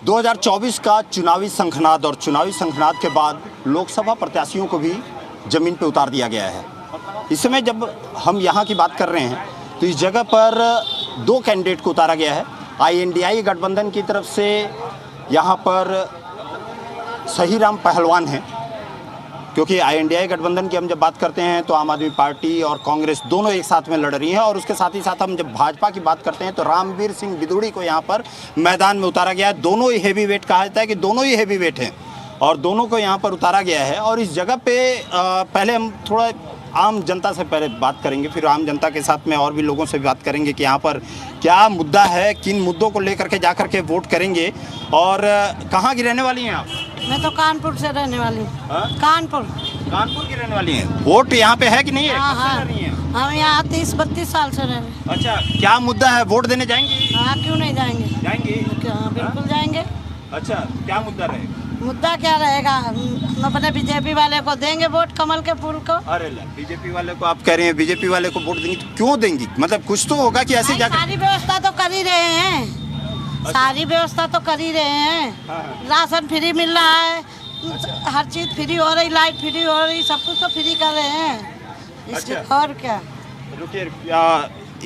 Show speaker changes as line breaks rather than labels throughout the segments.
2024 का चुनावी शंखनाद और चुनावी शंखनाद के बाद लोकसभा प्रत्याशियों को भी ज़मीन पर उतार दिया गया है। इस समय जब हम यहाँ की बात कर रहे हैं तो इस जगह पर दो कैंडिडेट को उतारा गया है। INDI गठबंधन की तरफ से यहाँ पर सहीराम पहलवान हैं, क्योंकि INDI गठबंधन की हम जब बात करते हैं तो आम आदमी पार्टी और कांग्रेस दोनों एक साथ में लड़ रही हैं, और उसके साथ ही साथ हम जब भाजपा की बात करते हैं तो रामवीर सिंह बिदुड़ी को यहाँ पर मैदान में उतारा गया है। दोनों ही हेवी वेट, कहा जाता है कि दोनों ही हेवी वेट हैं और दोनों को यहाँ पर उतारा गया है। और इस जगह पे पहले हम थोड़ा आम जनता से पहले बात करेंगे, फिर आम जनता के साथ में और भी लोगों से बात करेंगे कि यहाँ पर क्या मुद्दा है, किन मुद्दों को लेकर के जा कर के वोट करेंगे। और कहाँ की रहने वाली हैं आप?
मैं तो कानपुर से रहने वाली हूँ। कानपुर
की रहने वाली हैं। वोट यहाँ पे है कि नहीं है?
हाँ हाँ,
है?
हम यहाँ 30-32 साल से रह रहे हैं।
अच्छा, क्या मुद्दा है? वोट देने जाएंगे?
हाँ, क्यों नहीं जाएंगे?
जाएंगे?
हाँ, बिल्कुल जाएंगे।
अच्छा, क्या मुद्दा रहेगा?
मुद्दा क्या रहेगा? हम अपने बीजेपी वाले को देंगे वोट, कमल के फूल को।
अरे बीजेपी वाले को आप कह रहे हैं, बीजेपी वाले को वोट देंगी तो क्यों देंगी? मतलब कुछ तो होगा कि ऐसे जाकर
सारी व्यवस्था तो कर ही रहे हैं। सारी व्यवस्था तो कर ही रहे हैं। राशन फ्री मिल रहा है, हर चीज फ्री हो रही, लाइट फ्री हो रही, सब कुछ तो फ्री कर रहे हैं। इसके और क्या?
रुकिए,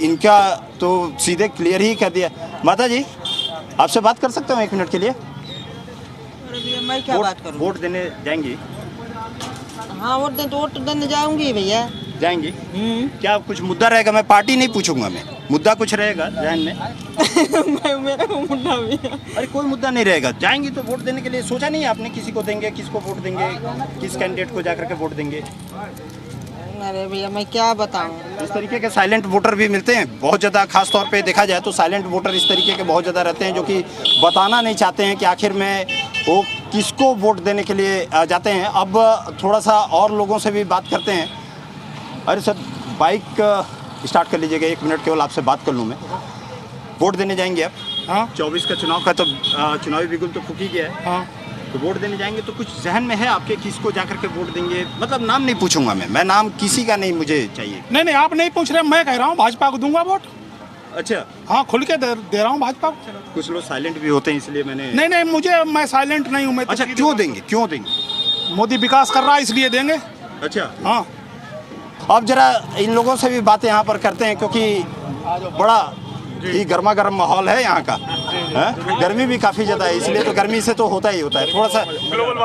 इनका तो सीधे क्लियर ही कह दिया। माता जी, आपसे बात कर सकता हूँ 1 मिनट के लिए?
मैं क्या बात करूँ?
वोट देने जाएंगी?
हाँ, वोट देने जाऊंगी भैया।
जाएंगी? क्या कुछ मुद्दा रहेगा? मैं पार्टी नहीं पूछूंगा, मैं मुद्दा कुछ रहेगा ध्यान में?
मेरा मुद्दा भी है।
अरे कोई मुद्दा नहीं रहेगा, जाएंगी तो वोट देने के लिए सोचा नहीं है आपने? किसी को देंगे, किसको वोट देंगे, किस कैंडिडेट को जाकर के वोट देंगे?
अरे भैया, मैं क्या बताऊं?
इस तरीके के साइलेंट वोटर भी मिलते हैं बहुत ज़्यादा। खास तौर पे देखा जाए तो साइलेंट वोटर इस तरीके के बहुत ज़्यादा रहते हैं, जो कि बताना नहीं चाहते हैं कि आखिर में वो किसको वोट देने के लिए जाते हैं। अब थोड़ा सा और लोगों से भी बात करते हैं। अरे सर, बाइक स्टार्ट कर लीजिएगा, 1 मिनट केवल आपसे बात कर लूँ मैं। वोट देने जाएंगे आप?
हाँ।
24 का चुनाव का तो चुनावी बिगुल तो फूक ही गया है।
हाँ।
तो वोट देने जाएंगे तो कुछ जहन में है आपके, किसको जाकर के वोट देंगे? मतलब नाम नहीं पूछूंगा मैं नाम किसी का नहीं मुझे चाहिए।
नहीं, आप नहीं पूछ रहे, मैं कह रहा हूँ भाजपा को दूंगा वोट।
अच्छा,
हाँ, खुल के दे रहा हूँ भाजपा को।
कुछ लोग साइलेंट भी होते हैं इसलिए मैंने।
नहीं, मैं साइलेंट नहीं हूँ। मैं
अच्छा, क्यों देंगे?
मोदी विकास कर रहा है इसलिए देंगे।
अच्छा,
हाँ।
अब जरा इन लोगों से भी बातें यहाँ पर करते हैं, क्योंकि बड़ा ही गर्मा गर्म माहौल है यहाँ का। गर्मी भी काफ़ी ज़्यादा है, इसलिए तो गर्मी से तो होता ही होता है थोड़ा सा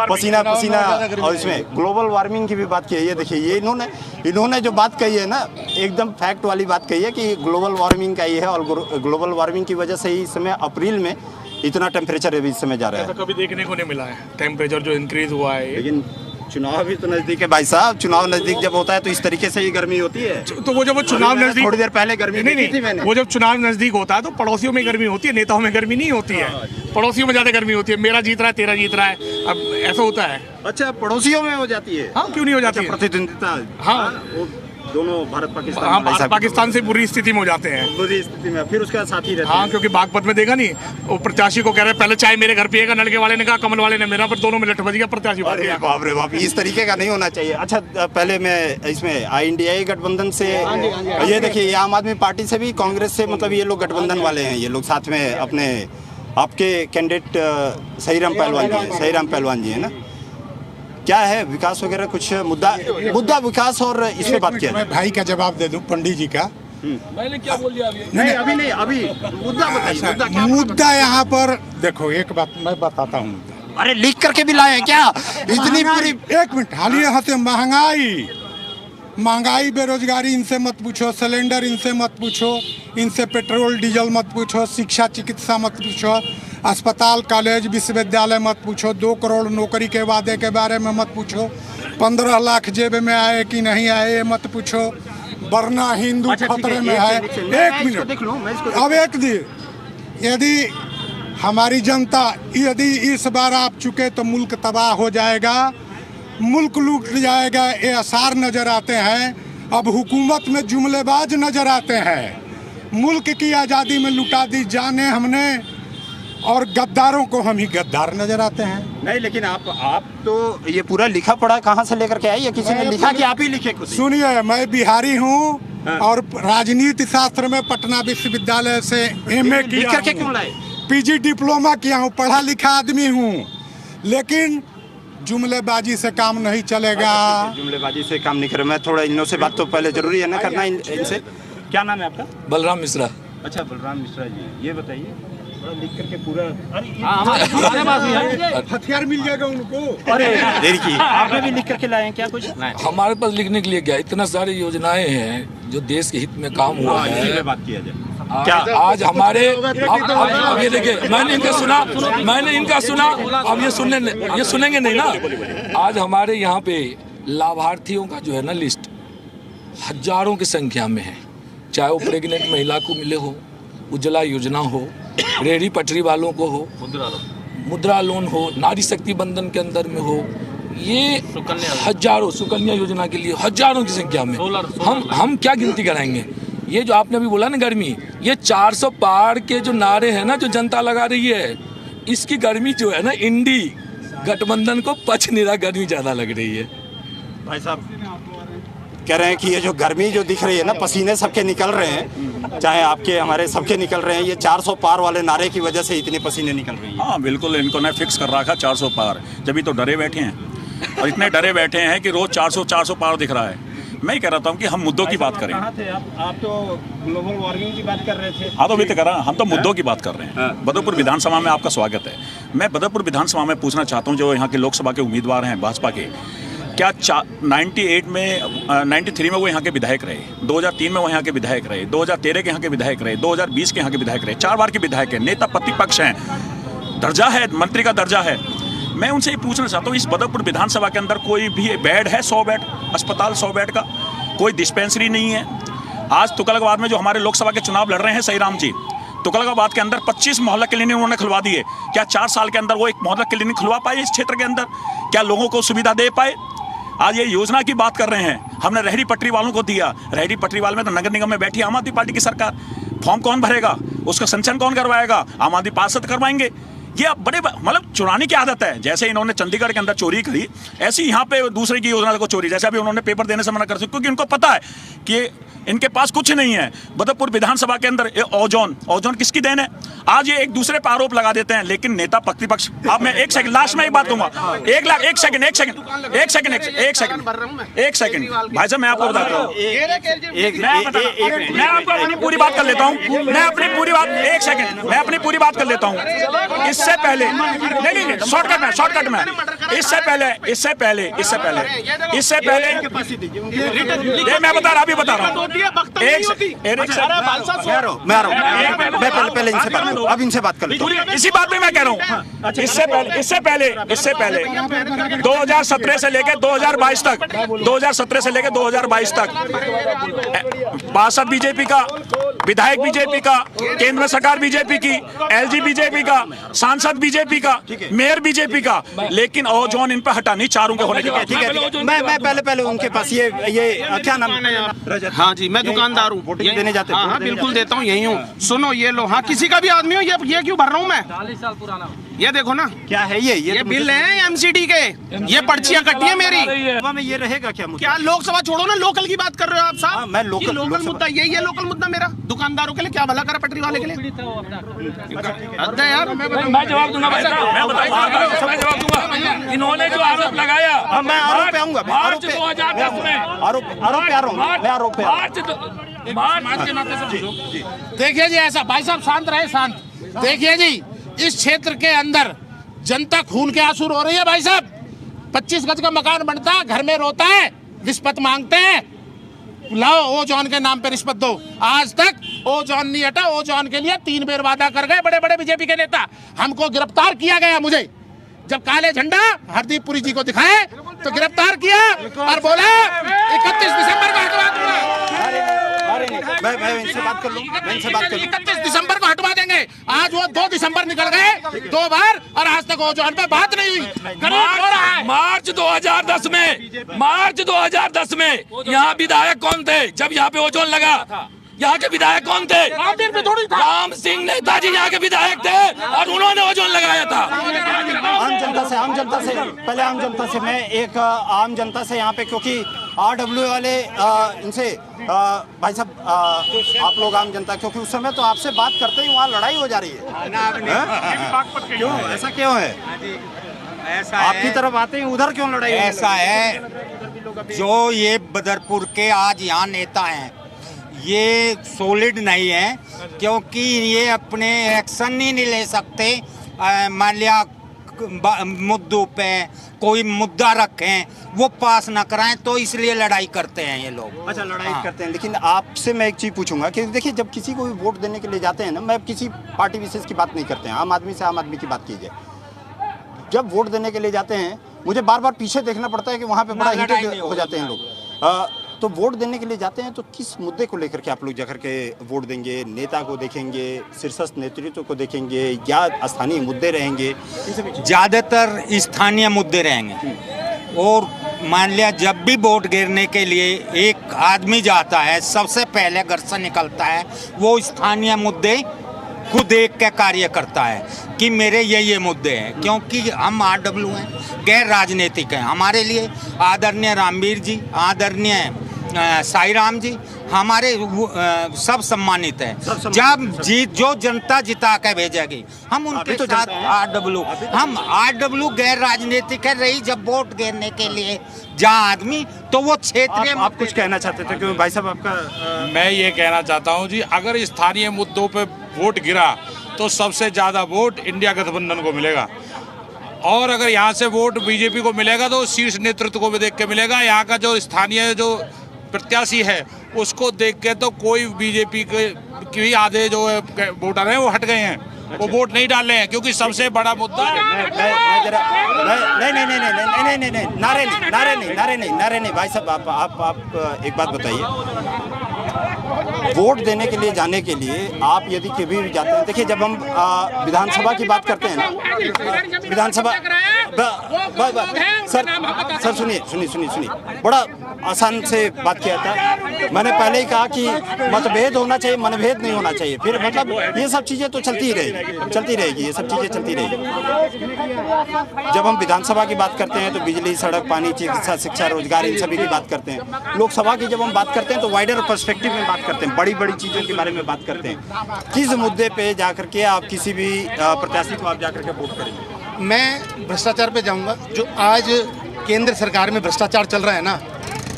पसीना। और इसमें ग्लोबल वार्मिंग की भी बात की है। ये देखिए, ये इन्होंने जो बात कही है ना, एकदम फैक्ट वाली बात कही है कि ग्लोबल वार्मिंग का ये है, और ग्लोबल वार्मिंग की वजह से ही इस समय अप्रैल में इतना टेम्परेचर अभी इस समय जा रहा है।
कभी देखने को नहीं मिला है टेम्परेचर जो इंक्रीज हुआ है।
लेकिन चुनाव भी तो नजदीक है भाई साहब। चुनाव नजदीक जब होता है तो इस तरीके से ही गर्मी होती है।
तो वो जब वो चुनाव नजदीक,
थोड़ी देर पहले गर्मी
नहीं
थी मैंने।
वो जब चुनाव नजदीक होता है तो पड़ोसियों में गर्मी होती है, नेताओं में गर्मी नहीं होती है। पड़ोसियों में ज्यादा गर्मी होती है। मेरा जीत रहा है, तेरा जीत रहा है, अब ऐसा होता है।
अच्छा, पड़ोसियों में हो जाती है?
हाँ, क्यों नहीं हो जाती है?
प्रतिद्वंदिता।
हाँ,
वो दोनों भारत पाकिस्तान।
हाँ, भारत पाकिस्तान से बुरी स्थिति में हो जाते हैं।
बुरी स्थिति में फिर उसके बाद साथी रहते
हाँ,
हैं।
क्योंकि बागपत में देखा नहीं, वो प्रत्याशी को कह रहे पहले चाय मेरे घर पिएगा, नलके वाले ने कहा, कमल वाले ने मेरा, पर दोनों में लठ बज गया, प्रत्याशी भाग गया।
बाप रे बाप, इस तरीके का नहीं होना चाहिए। अच्छा, पहले मैं इसमें INDI गठबंधन से, ये देखिए, ये आम आदमी पार्टी से भी, कांग्रेस से, मतलब ये लोग गठबंधन वाले हैं। ये लोग साथ में अपने आपके कैंडिडेट सहीराम पहलवान जी है ना। क्या है विकास वगैरह कुछ मुद्दा विकास और इस पे बात किया?
मैं भाई का जवाब दे दूं, पंडित जी का।
मैंने क्या बोल दिया अभी?
नहीं, अभी मुद्दा बताइए।
मुद्दा यहाँ पर देखो, एक बात मैं बताता हूँ मुद्दा।
अरे लिख करके भी लाए हैं क्या? इतनी पूरी
1 मिनट, हाल यहाँ से महंगाई, बेरोजगारी इनसे मत पूछो, सिलेंडर इनसे मत पूछो, इनसे पेट्रोल डीजल मत पूछो, शिक्षा चिकित्सा मत पूछो, अस्पताल कॉलेज विश्वविद्यालय मत पूछो, 2 करोड़ नौकरी के वादे के बारे में मत पूछो, 15 लाख जेब में आए कि नहीं आए ये मत पूछो, वरना हिंदू खतरे में है। 1 मिनट, अब एक दिन यदि हमारी जनता यदि इस बार आप चुके तो मुल्क तबाह हो जाएगा, मुल्क लूट जाएगा, ये आसार नजर आते हैं। अब हुकूमत में जुमलेबाज नजर आते हैं। मुल्क की आज़ादी में लुटा दी जाने हमने, और गद्दारों को हम ही गद्दार नजर आते हैं।
नहीं, लेकिन आप तो ये पूरा लिखा पढ़ा कहाँ से लेकर के आई? या किसी ने लिखा कि आप ही लिखे कुछ?
सुनिए, मैं बिहारी हूँ और राजनीति शास्त्र में पटना विश्वविद्यालय से MA
लिख
किया।
करके क्यों लाए?
पीजी डिप्लोमा किया हूँ, पढ़ा लिखा आदमी हूँ, लेकिन जुमलेबाजी से काम नहीं चलेगा।
जुमलेबाजी से काम नहीं करे। मैं थोड़ा इनों से बात तो पहले जरूरी है ना करना इनसे। क्या नाम है आपका?
बलराम मिश्रा।
अच्छा, बलराम मिश्रा जी, ये बताइए थोड़ा लिख करके पूरा।
हमारे पास भी है।
हथियार मिल जाएगा उनको।
अरे देर की, आपने भी लिख करके लाए हैं क्या कुछ?
हमारे पास लिखने के लिए क्या, इतना सारी योजनाएं हैं जो देश के हित में काम हुआ है।
बात किया जाए
क्या आज हमारे अब ये देखिए, मैंने इनका सुना, अब ये सुनेंगे नहीं ना। आज हमारे यहाँ पे लाभार्थियों का जो है ना लिस्ट हजारों की संख्या में है, चाहे वो प्रेग्नेंट महिला को मिले हो, उज्ज्वला योजना हो, रेहड़ी पटरी वालों को हो, मुद्रा लोन हो, नारी शक्ति बंधन के अंदर में हो, ये हजारों सुकन्या योजना के लिए हजारों की संख्या में। हम क्या गिनती कराएंगे? ये जो आपने अभी बोला ना गर्मी, ये 400 पार के जो नारे हैं ना जो जनता लगा रही है, इसकी गर्मी जो है ना इंडी गठबंधन को पचनीरा गर्मी ज्यादा लग रही है।
भाई साहब कह रहे हैं कि ये जो गर्मी जो दिख रही है ना, पसीने सबके निकल रहे हैं, चाहे आपके हमारे सबके निकल रहे हैं, ये 400 पार वाले नारे की वजह से इतने पसीने निकल रही है।
हाँ बिल्कुल, इनको ने फिक्स कर रखा 400 पार, जब तो डरे बैठे हैं और इतने डरे बैठे हैं कि रोज 400 पार दिख रहा है। मैं कह रहा था कि हम मुद्दों की बात करें।
कहाँ थे आप तो ग्लोबल वार्मिंग की बात कर रहे थे।
हाँ तो भी तो कर रहा, हम तो मुद्दों की बात कर रहे हैं। बदरपुर विधानसभा में आपका स्वागत है। मैं बदरपुर विधानसभा में पूछना चाहता हूँ, जो यहाँ के लोकसभा के उम्मीदवार हैं भाजपा के, क्या 93 में वो यहाँ के विधायक रहे, 2003 में वो यहाँ के विधायक रहे, 2013 के यहाँ के विधायक रहे, 2020 के यहाँ के विधायक रहे, 4 बार के विधायक हैं, नेता प्रतिपक्ष हैं, दर्जा है, मंत्री का दर्जा है। मैं उनसे ये पूछना चाहता हूँ, इस बदरपुर विधानसभा के अंदर कोई भी बेड है? 100 बेड अस्पताल, 100 बेड का कोई डिस्पेंसरी नहीं है। आज तुगलकाबाद में जो हमारे लोकसभा के चुनाव लड़ रहे हैं सही राम जी, तुगलकाबाद के अंदर 25 मोहल्ला क्लिनिक उन्होंने खुलवा दिए। क्या 4 साल के अंदर वो एक मोहल्ला क्लिनिक खुलवा पाए इस क्षेत्र के अंदर? क्या लोगों को सुविधा दे पाए? आज ये योजना की बात कर रहे हैं, हमने रेहड़ी पटरी वालों को दिया। रेहड़ी पटरी वाले में तो नगर निगम में बैठी आम आदमी पार्टी की सरकार, फॉर्म कौन भरेगा, उसका संचालन कौन करवाएगा? आम आदमी पार्षद करवाएंगे। ये अब बड़े मतलब चुराने की आदत है। जैसे इन्होंने चंडीगढ़ के अंदर चोरी करी, ऐसी यहाँ पे दूसरे की योजना को चोरी, जैसे अभी उन्होंने पेपर देने से मना कर सकते, क्योंकि उनको पता है कि इनके पास कुछ नहीं है। बदरपुर विधानसभा के अंदर ओजोन किसकी देन है? आज ये एक दूसरे पर आरोप लगा देते हैं, लेकिन नेता प्रतिपक्ष। अब मैं एक सेकंड लास्ट में एक बात कहूंगा, एक सेकंड भाई साहब, मैं आपको बताता हूँ, मैं आपको अपनी पूरी बात कर लेता हूँ, मैं अपनी पूरी बात कर लेता हूँ। इससे पहले नहीं, शॉर्टकट में इससे पहले मैं बता रहा हूँ
पहले इनसे बात करो, अब इनसे बात कर लेता हूं।
इसी बात में मैं कह रहा हूँ, इससे पहले 2017 से लेकर 2022 तक 62 बीजेपी का, विधायक बीजेपी का, केंद्र सरकार बीजेपी की, एलजी बीजेपी का, सांसद बीजेपी का, मेयर बीजेपी का, लेकिन ओजोन इन पर हटा नहीं, चारों के होने के बाद।
ठीक है। मैं पहले उनके पास ये क्या नाम है?
हाँ जी, मैं दुकानदार हूँ,
वोटिंग देने जाते हैं?
हाँ बिल्कुल देता हूँ, यही हूँ। सुनो ये लो, हाँ किसी का भी आदमी हो, ये क्यों भर रहा हूँ मैं? 40 साल पुराना। ये देखो ना,
क्या है ये
तो बिल है एमसीडी के, ये पर्चियां कटी है मेरी।
में ये रहेगा क्या मुद्दा?
क्या लोकसभा छोड़ो ना, लोकल की बात कर रहे हो आप साहब?
मैं लोकल
मुद्दा यही है, लोकल मुद्दा मेरा। दुकानदारों के लिए क्या भला करा, पटरी वाले के लिए? अद्दा यार,
मैं जवाब दूंगा भाई साहब, मैं जवाब दूंगा। इन्होंने जो आरोप लगाया,
मैं आरोप पे आऊंगा,
मार्च 2010 में
आरोप पे आ रहा हूँ, मैं आरोप पे
मार्च के नाते से
देखिए जी, ऐसा भाई साहब शांत रहे, शांत। देखिए जी, इस क्षेत्र के अंदर जनता खून के आंसू रो रही है भाई साहब। 25 गज का मकान बनता है, घर में रोता है, रिश्वत मांगते हैं, लाओ ओजोन के नाम पे रिश्वत दो। आज तक ओजोन नहीं हटा। ओजोन के लिए 3 बार वादा कर गए बड़े बड़े बीजेपी के नेता। हमको गिरफ्तार किया गया, मुझे जब काले झंडा हरदीप पुरी जी को दिखाए तो गिरफ्तार किया और बोला 31 दिसंबर को हटवा दूंगा।
मैं इनसे बात कर लूं,
31 दिसंबर को हटवा देंगे। आज वो 2 दिसंबर निकल गए 2 बार, और आज तक ओजोन पे बात नहीं हुई।
मार्च 2010 में यहाँ विधायक कौन थे जब यहाँ पे ओजोन लगा? यहाँ के विधायक कौन थे? राम सिंह नेताजी यहाँ के विधायक थे और उन्होंने ओजोन लगाया था।
आम जनता पहले आम जनता से मैं एक आम जनता से यहाँ पे, क्योंकि RW वाले इनसे भाई साहब आप लोग आम जनता, क्योंकि उस समय तो आपसे बात करते ही वहाँ लड़ाई हो जा रही है। क्यों ऐसा क्यों है? आपकी तरफ आते ही उधर क्यों लड़ाई?
ऐसा है, जो ये बदरपुर के आज यहाँ नेता हैं ये सॉलिड नहीं है, क्योंकि ये अपने एक्शन ही नहीं ले सकते। मान लिया मुद्दों पे कोई मुद्दा रखें वो पास ना कराएं, तो इसलिए लड़ाई करते हैं ये लोग।
अच्छा, लड़ाई करते हैं। लेकिन आपसे मैं एक चीज़ पूछूंगा कि देखिए, जब किसी को भी वोट देने के लिए जाते हैं ना, मैं किसी पार्टी विशेष की बात नहीं करते हैं, आम आदमी से आम आदमी की बात कीजिए। जब वोट देने के लिए जाते हैं मुझे बार बार पीछे देखना पड़ता है कि वहाँ पे बड़ा हीटेड हो जाते हैं लोग। तो वोट देने के लिए जाते हैं तो किस मुद्दे को लेकर के आप लोग जाकर के वोट देंगे? नेता को देखेंगे, शीर्षस्थ नेतृत्व को देखेंगे, या स्थानीय मुद्दे रहेंगे?
ज़्यादातर स्थानीय मुद्दे रहेंगे। और मान लिया जब भी वोट गिरने के लिए एक आदमी जाता है, सबसे पहले घर से निकलता है वो स्थानीय मुद्दे को देख के कार्य करता है कि मेरे ये मुद्दे हैं। क्योंकि हम RW हैं, गैर राजनीतिक हैं। हमारे लिए आदरणीय रामवीर जी, आदरणीय साई राम जी हमारे सब सम्मानित हैं। जब जो जनता जिता के भेजेगी हम उनके तो साथ RW गैर राजनीतिक है रही। जब वोट गिरने के लिए जहाँ आदमी तो वो क्षेत्रीय।
आप कुछ कहना चाहते थे? क्योंकि भाई साहब आपका
मैं ये कहना चाहता हूँ जी, अगर स्थानीय मुद्दों पे वोट गिरा तो सबसे ज़्यादा वोट इंडिया गठबंधन को मिलेगा, और अगर यहाँ से वोट बीजेपी को मिलेगा तो शीर्ष नेतृत्व को भी देख के मिलेगा। यहाँ का जो स्थानीय जो प्रत्याशी है उसको देख के तो कोई बीजेपी के भी आधे जो वोटर हैं वो हट गए हैं, वो वोट नहीं डाल रहे हैं, क्योंकि सबसे बड़ा मुद्दा
नारे नहीं भाई साहब, आप एक बात बताइए। वोट देने के लिए जाने के लिए आप यदि कभी भी जाते हैं, देखिए जब हम विधानसभा की बात करते हैं ना, विधानसभा सर सुनिए, बड़ा आसान से बात किया था। मैंने पहले ही कहा कि मतभेद होना चाहिए, मनभेद नहीं होना चाहिए। फिर मतलब ये सब चीज़ें तो चलती रहेगी, ये सब चीज़ें चलती रहेगी। जब हम विधानसभा की बात करते हैं तो बिजली, सड़क, पानी, चिकित्सा, शिक्षा, रोजगार, इन सभी की बात करते हैं। लोकसभा की जब हम बात करते हैं तो वाइडर पर्सपेक्टिव में बात करते हैं, बड़ी बड़ी चीज़ों के बारे में बात करते हैं। किस मुद्दे पे जाकर के आप किसी भी प्रत्याशी को आप जाकर के वोट करेंगे?
मैं भ्रष्टाचार पे जाऊंगा। जो आज केंद्र सरकार में भ्रष्टाचार चल रहा है ना,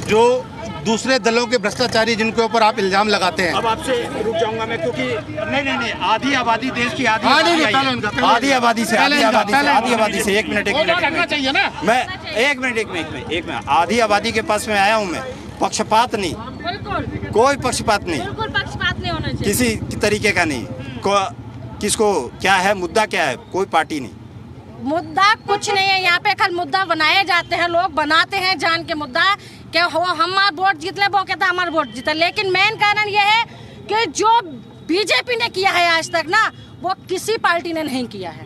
जो दूसरे दलों के भ्रष्टाचारी जिनके ऊपर आप इल्जाम लगाते हैं।
अब आपसे रुक जाऊंगा मैं, क्योंकि नहीं आधी आबादी देश की आधी आबादी से एक मिनट
चाहिए ना।
मैं एक मिनट आधी आबादी के पास में आया हूँ मैं। पक्षपात नहीं, कोई पक्षपात नहीं,
बिल्कुल पक्षपात नहीं होना चाहिए,
किसी तरीके का नहीं। किसको क्या है, मुद्दा क्या है, कोई पार्टी नहीं,
मुद्दा कुछ नहीं है। यहाँ पे कल मुद्दा बनाए जाते हैं, लोग बनाते हैं जान के मुद्दा कि हमारा वोट जीत ले, वो कहता हमारा वोट जीता। लेकिन मेन कारण ये है कि जो बीजेपी ने किया है आज तक ना, वो किसी पार्टी ने नहीं किया है।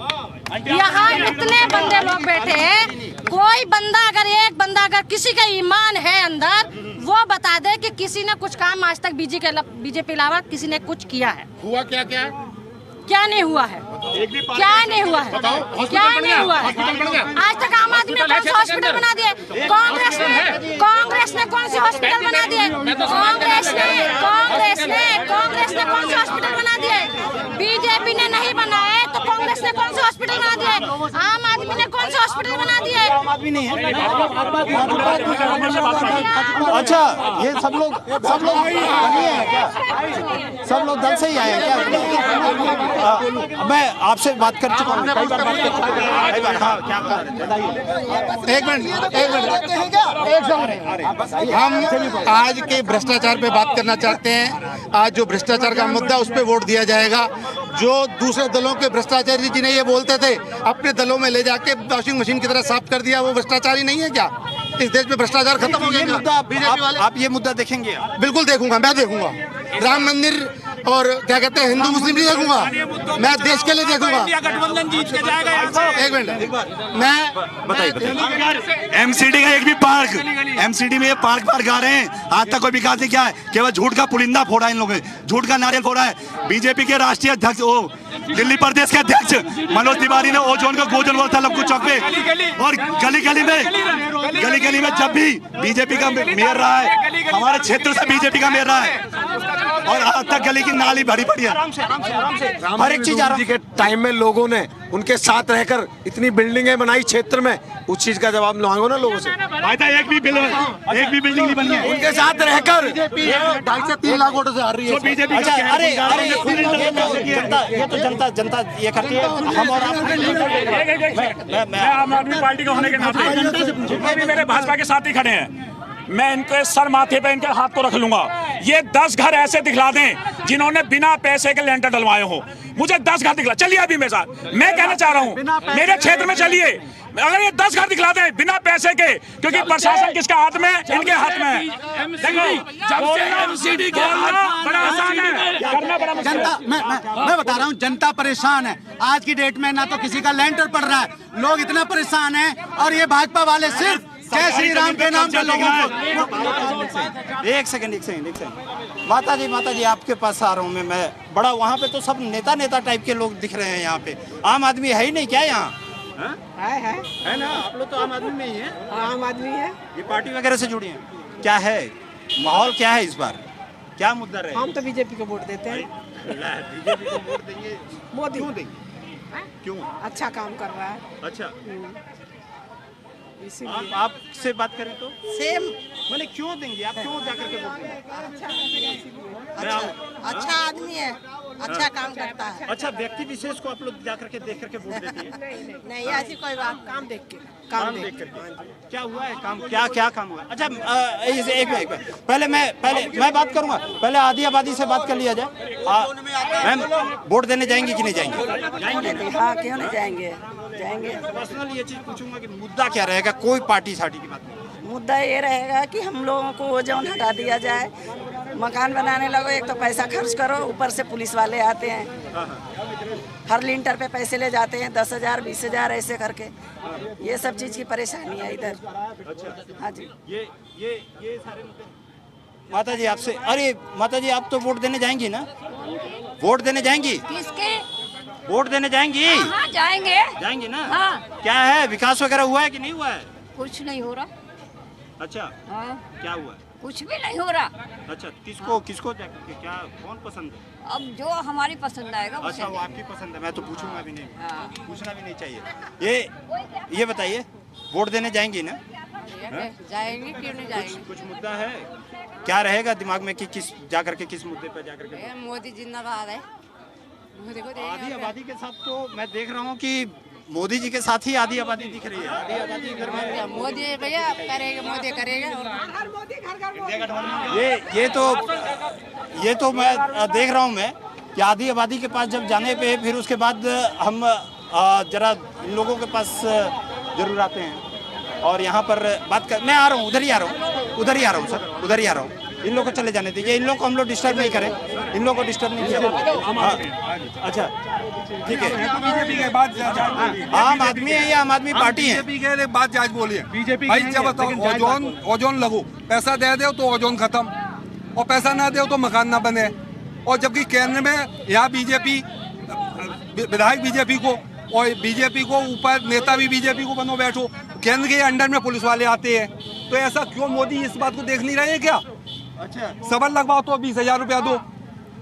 यहाँ इतने बंदे लोग बैठे हैं, कोई बंदा अगर एक बंदा अगर किसी का ईमान है अंदर, वो बता दे कि किसी ने कुछ काम आज तक बीजेपी अलावा किसी ने कुछ किया है।
हुआ क्या
क्या नहीं हुआ है, क्या नहीं हुआ है, क्या नहीं हुआ है। आज तक आम आदमी ने कौन सा हॉस्पिटल बना दिए? कांग्रेस ने कौन सी हॉस्पिटल बना दिए? कांग्रेस ने कौन सा हॉस्पिटल बना दिए? बीजेपी ने नहीं बनाए तो कांग्रेस ने कौन सा हॉस्पिटल बना दिए? आम आदमी ने कौन सा हॉस्पिटल बना दिए?
अच्छा, ये सब लोग क्या? सब लोग दल से ही आए हैं क्या? मैं आपसे बात कर चुका हूँ कई बार, क्या बताइए।
एक मिनट हम आज के भ्रष्टाचार पे बात करना चाहते हैं। आज जो भ्रष्टाचार का मुद्दा उस पे वोट दिया जाएगा। जो दूसरे दलों के भ्रष्टाचारी जिन्हें ये बोलते थे अपने दलों में ले जाके वॉशिंग मशीन की तरह साफ कर दिया, वो भ्रष्टाचारी नहीं है क्या? इस देश में भ्रष्टाचार खत्म हो गया। बीजेपी वाले
आप ये मुद्दा देखेंगे?
बिल्कुल देखूंगा, मैं देखूंगा। राम मंदिर और क्या कहते हैं हिंदू मुस्लिम नहीं देखूंगा, मैं देश के लिए देखूंगा।
गठबंधन जीत के जाएगा।
एक मिनट, मैं
बताइए।
एमसीडी का एक भी पार्क, एमसीडी में ये पार्क गा रहे हैं, आज तक कोई विकास नहीं किया है। केवल झूठ का पुलिंदा फोड़ा है इन लोगों ने, झूठ का नारियल फोड़ा है। बीजेपी के राष्ट्रीय अध्यक्ष दिल्ली प्रदेश के अध्यक्ष मनोज तिवारी ने ओजोन को गोजन बोला था लक्कू चौक पे, और गली गली में जब भी बीजेपी का मेयर रहा है, हमारे क्षेत्र से बीजेपी का मेयर रहा है, और आज तक गली की नाली भरी पड़ी है।
हर एक चीज
जी के टाइम में लोगों ने उनके साथ रहकर इतनी बिल्डिंगें बनाई क्षेत्र में, उस चीज का जवाब मांगो ना लोगों से।
एक भी बिल्डिंग नहीं बनी है
उनके साथ रहकर। 2.5 से 3 लाख वोटों से हार रही है
बीजेपी।
अरे ये तो जनता ये करती है। हम और
मैं आम आदमी पार्टी के होने के नाते जितने भी मेरे भाजपा के साथी खड़े हैं, मैं इनके सर माथे पे इनके हाथ को रख लूंगा। ये 10 घर ऐसे दिखला दें जिन्होंने बिना पैसे के लेंटर डलवाए हो। मुझे 10 घर दिखला, चलिए अभी मेरे साथ, मैं कहना चाह रहा हूँ मेरे क्षेत्र में चलिए, अगर ये 10 घर दिखला दें बिना पैसे के, क्योंकि प्रशासन किसका हाथ में? इनके हाथ में। देखो एमसीडी के बड़ा आसान है, करना बड़ा मुश्किल है।
मैं बता रहा हूँ, जनता परेशान है आज की डेट में। ना तो किसी का लेंटर पड़ रहा है, लोग इतना परेशान हैं, और ये भाजपा वाले सिर्फ जय श्री राम के नाम पे लोगों को।
एक सेकंड माता जी आपके पास आ रहा हूँ मैं बड़ा, वहाँ पे तो सब नेता टाइप के लोग दिख रहे हैं, यहाँ पे आम आदमी है ही नहीं क्या यहाँ? है ना, आप लोग तो आम आदमी में ही है।
आम आदमी है,
ये पार्टी वगैरह से जुड़ी हैं, क्या है माहौल, क्या है इस बार, क्या मुद्दा रहे?
हम तो बीजेपी को वोट देते हैं।
बीजेपी को वोट देंगे,
मोदी
क्यों देंगे? क्यों?
अच्छा काम कर रहा है।
अच्छा, आपसे बात करें तो
सेम
मैंने क्यों देंगे, आप क्यों जाकर के वोट देंगे?
अच्छा आदमी है, अच्छा काम करता है।
अच्छा, व्यक्ति विशेष को आप लोग जाकर के देख करके वोट देती है?
नहीं ऐसी कोई बात, काम देख के
काम देख करके। क्या हुआ है काम, क्या काम हुआ? अच्छा एक पहले मैं बात करूंगा, पहले आधी आबादी से बात कर लिया जाए। मैम, वोट देने जाएंगे कि नहीं जाएंगे?
हाँ, क्यों नहीं जाएंगे?
पर्सनल ये चीज पूछूंगा कि मुद्दा क्या रहेगा, कोई पार्टी साटी की बात नहीं।
मुद्दा ये रहेगा कि हम लोगों को ओजोन हटा दिया जाए, मकान बनाने लगो, एक तो पैसा खर्च करो, ऊपर से पुलिस वाले आते हैं, हर लिंटर पे पैसे ले जाते हैं, 10,000 20,000 ऐसे करके। ये सब चीज की परेशानी है इधर। हाँ जी,
ये सारे माता जी आपसे, अरे माता जी आप तो वोट देने जाएंगी ना? वोट देने जाएंगी?
किसके?
वोट देने जाएंगी?
हाँ,
जाएंगी ना?
हाँ।
क्या है, विकास वगैरह हुआ है कि नहीं हुआ है?
कुछ नहीं हो रहा।
अच्छा,
हाँ।
क्या हुआ है?
कुछ भी नहीं हो रहा।
अच्छा, किसको जाकर के, क्या कौन पसंद है?
अब जो हमारी पसंद आएगा।
अच्छा, वो आपकी पसंद है, मैं तो पूछूंगा भी नहीं। पूछना भी नहीं चाहिए। ये बताइए, वोट देने जाएंगी ना?
जाएंगे, क्यों नहीं जाएंगे?
कुछ मुद्दा है, क्या रहेगा दिमाग में कि किस जाकर के किस मुद्दे पर जाकर के?
मोदी जिंदाबाद है।
आधी आबादी के साथ तो मैं देख रहा हूँ कि मोदी जी के साथ ही आधी आबादी दिख रही है। आधी आबादी घर में
मोदी भैया करेगा, मोदी करेगा।
ये तो मैं देख रहा हूँ मैं कि आधी आबादी के पास जब जाने पे फिर उसके बाद हम जरा इन लोगों के पास जरूर आते हैं और यहाँ पर बात कर। मैं आ रहा हूँ, उधर ही आ रहा हूँ सर, उधर ही आ रहा हूँ। इन लोग को चले जाने दीजिए, इन लोग को हम लोग डिस्टर्ब नहीं करें, इन लोग को डिस्टर्ब नहीं किया। अच्छा ठीक है,
बीजेपी के बाद
आम आदमी है या आम आदमी पार्टी है?
बीजेपी के बात आज बोलिए भाई, जब बताओ ओजोन लगो, पैसा दे दो तो ओजोन खत्म, और पैसा ना दो तो मकान ना बने। और जबकि केंद्र में यहाँ बीजेपी, विधायक बीजेपी को और बीजेपी को ऊपर नेता भी बीजेपी को बनो बैठो, केंद्र के अंडर में पुलिस वाले आते हैं। तो ऐसा क्यों मोदी इस बात को देख नहीं रहे हैं क्या?
अच्छा,
सवाल लगवाओ तो 20,000 रुपया दो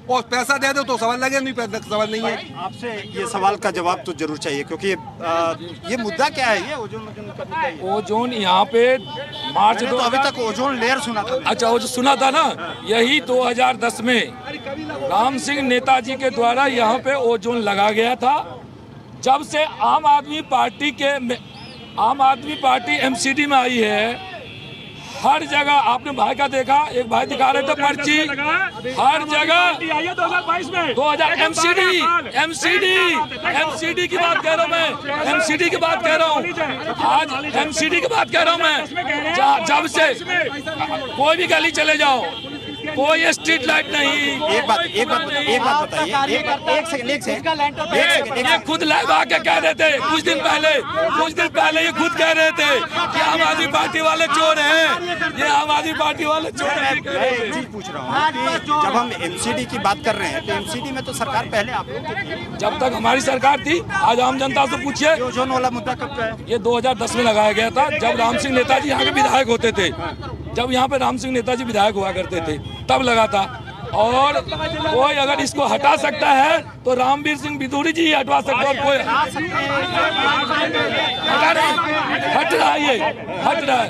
और पैसा दे दो तो सवाल लगे, नहीं सवाल नहीं है।
आपसे ये सवाल का जवाब तो जरूर चाहिए, क्योंकि ये मुद्दा क्या है? ये ओजोन का मुद्दा है।
ओजोन यहाँ पे मार्च
तो अभी तक ओजोन लेयर सुना था।
अच्छा, वो जो सुना था ना, यही 2010 में राम सिंह नेताजी के द्वारा यहाँ पे ओजोन लगा गया था। जब से आम आदमी पार्टी एमसीडी में आई है, हर जगह आपने भाई का देखा, एक भाई दिखा रहे थे पर्ची, हर जगह
2022 में
2000 एमसीडी की बात कह रहा हूँ मैं, एमसीडी की बात कह रहा हूँ, आज एमसीडी की बात कह रहा हूँ मैं। जब से कोई भी गली चले जाओ, कोई स्ट्रीट लाइट नहीं।
एक बात बताइए, एक सेकंड।
ये खुद लाइव आके कह रहे थे कुछ दिन पहले ये खुद कह रहे थे कि आम आदमी पार्टी वाले चोर हैं, ये आम आदमी पार्टी वाले चोर हैं।
मैं एक चीज पूछ रहा हूँ कि जब हम एमसीडी की बात कर रहे हैं तो एमसीडी में तो सरकार पहले आप लोग की थी।
जब तक हमारी सरकार थी, आज आम जनता से पूछिए।
ओजोन वाला मुद्दा कब का है?
ये 2010 में लगाया गया था, जब राम सिंह नेताजी यहाँ के विधायक होते थे। जब यहाँ पे राम सिंह नेताजी विधायक हुआ करते थे तब लगा था। और कोई अगर इसको हटा सकता है तो रामवीर सिंह बिदूरी जी ही हटवा सकते हैं। और कोई हट रहा है, ये हट रहा है।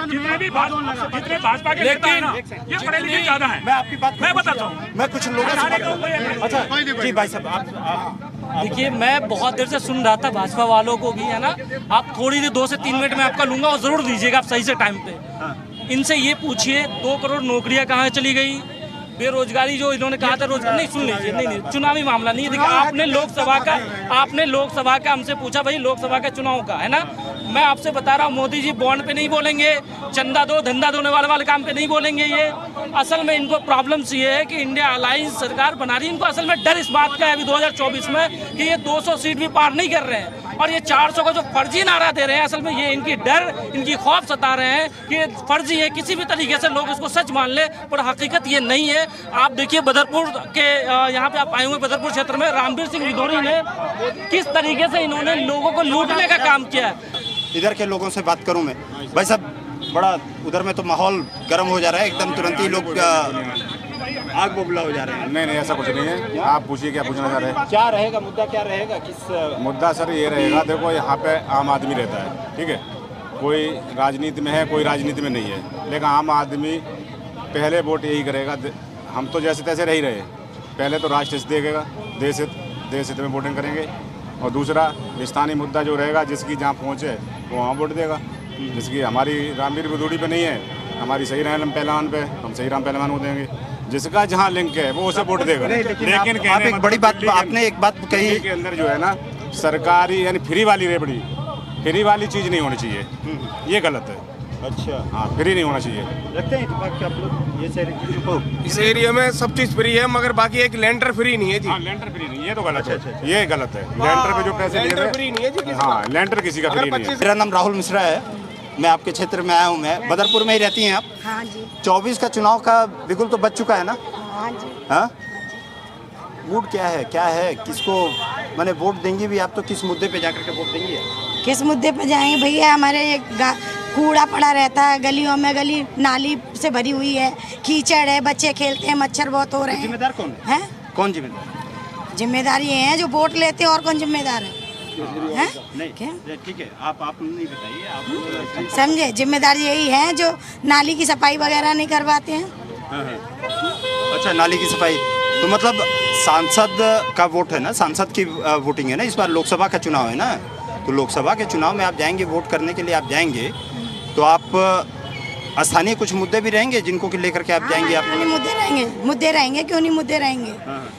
जितने भाजपा के
लेकिन
ये पढ़े लिखे ज्यादा है।
मैं आपकी बात
मैं बताता हूँ,
मैं कुछ लोगों से बात करूं। अच्छा जी भाई साहब, आप
देखिए, मैं बहुत देर से सुन रहा था भाजपा वालों को भी, है ना। आप थोड़ी देर 2 से 3 मिनट में आपका लूंगा और जरूर दीजिएगा आप सही से टाइम पे। इनसे ये पूछिए 2 करोड़ नौकरियां कहाँ चली गई, बेरोजगारी जो इन्होंने कहा था रोजगार नहीं। सुन लीजिए, नहीं चुनावी मामला नहीं है। देखिए, आपने लोकसभा का हमसे पूछा, भाई लोकसभा का चुनाव का, है ना। मैं आपसे बता रहा हूँ, मोदी जी बॉन्ड पे नहीं बोलेंगे, चंदा दो धंधा दोने वाले काम पे नहीं बोलेंगे। ये असल में इनको प्रॉब्लम्स ये है कि इंडिया अलायंस सरकार बना रही है। इनको असल में डर इस बात का है अभी 2024 में कि ये 200 सीट भी पार नहीं कर रहे हैं। और ये 400 का जो फर्जी नारा दे रहे हैं, असल में ये इनकी डर, इनकी खौफ सता रहे हैं कि ये फर्जी है। किसी भी तरीके से लोग इसको सच मान ले, पर हकीकत ये नहीं है। आप देखिए बदरपुर के यहाँ पे आप आए हुए बदरपुर क्षेत्र में रामवीर सिंह बिदूरी ने किस तरीके से इन्होंने लोगों को लूटने का काम किया है।
इधर के लोगों से बात करूं मैं। भाई साहब, बड़ा उधर में तो माहौल गर्म हो जा रहा है एकदम, तुरंत ही लोग आग बबूला हो जा रहे हैं।
नहीं, ऐसा कुछ नहीं है। आप पूछिए क्या पूछना चाह रहे हैं।
क्या रहेगा मुद्दा, क्या रहेगा? किस
मुद्दा सर ये रहेगा, देखो यहाँ पे आम आदमी रहता है, ठीक है। कोई राजनीति में है, कोई राजनीति में नहीं है, लेकिन आम आदमी पहले वोट यही करेगा। हम तो जैसे तैसे रह ही रहे, पहले तो राष्ट्र हित देखेगा, देश हित में वोटिंग करेंगे। और दूसरा स्थानीय मुद्दा जो रहेगा, जिसकी जहाँ पहुँचे वो वहाँ वोट देगा। जिसकी हमारी रामवीर बिदूरी पे नहीं है, हमारी सही राम पहलवान पे, हम सही राम पहलवान को देंगे। जिसका जहाँ लिंक है वो उसे वोट देगा।
लेकिन आप एक बड़ी बात, आपने एक बात कही
के अंदर जो है ना, सरकारी यानी फ्री वाली रेबड़ी, फ्री वाली चीज़ नहीं होनी चाहिए, ये गलत है।
अच्छा,
हाँ, फ्री नहीं होना चाहिए।
लगते हैं इत्तेफाक के आप लोग ये सारी चीज़ों को?
इस एरिया में सब चीज फ्री है, मगर बाकी एक लेंटर फ्री नहीं है जी।
हाँ, लेंटर फ्री नहीं, ये तो गलत है। ये गलत है। लेंटर पे जो पैसे
लेंटर फ्री नहीं है जी।
हाँ, लेंटर किसी का फ्री नहीं है।
मेरा नाम राहुल मिश्रा है, मैं आपके क्षेत्र में आया हूँ। मैं बदरपुर में ही रहती हैं आप?
हाँ जी।
24 का चुनाव का बिगुल तो बच चुका है ना?
हाँ जी।
हाँ, मूड क्या है, किसको मैंने वोट देंगी भी आप? तो किस मुद्दे पे जाकर के वोट देंगी?
किस मुद्दे पे जाएंगे भैया? हमारे कूड़ा पड़ा रहता है गलियों में, गली नाली से भरी हुई है, कीचड़ है, बच्चे खेलते हैं, मच्छर बहुत हो रहे हैं।
जिम्मेदार कौन है? कौन जिम्मेदार?
जिम्मेदार ये है जो वोट लेते हैं, और कौन जिम्मेदार है?
नहीं, ठीक है, आप नहीं बताइए, आप
समझे। जिम्मेदार यही है जो नाली की सफाई वगैरह नहीं करवाते हैं।
अच्छा, नाली की सफाई तो मतलब सांसद का वोट है ना, सांसद की वोटिंग है ना। इस बार लोकसभा का चुनाव है ना, तो लोकसभा के चुनाव में आप जाएंगे वोट करने के लिए, आप जाएंगे तो आप स्थानीय कुछ मुद्दे भी रहेंगे जिनको कि लेकर के आप जाएंगे। आप
मुद्दे रहेंगे, क्यों नहीं मुद्दे रहेंगे?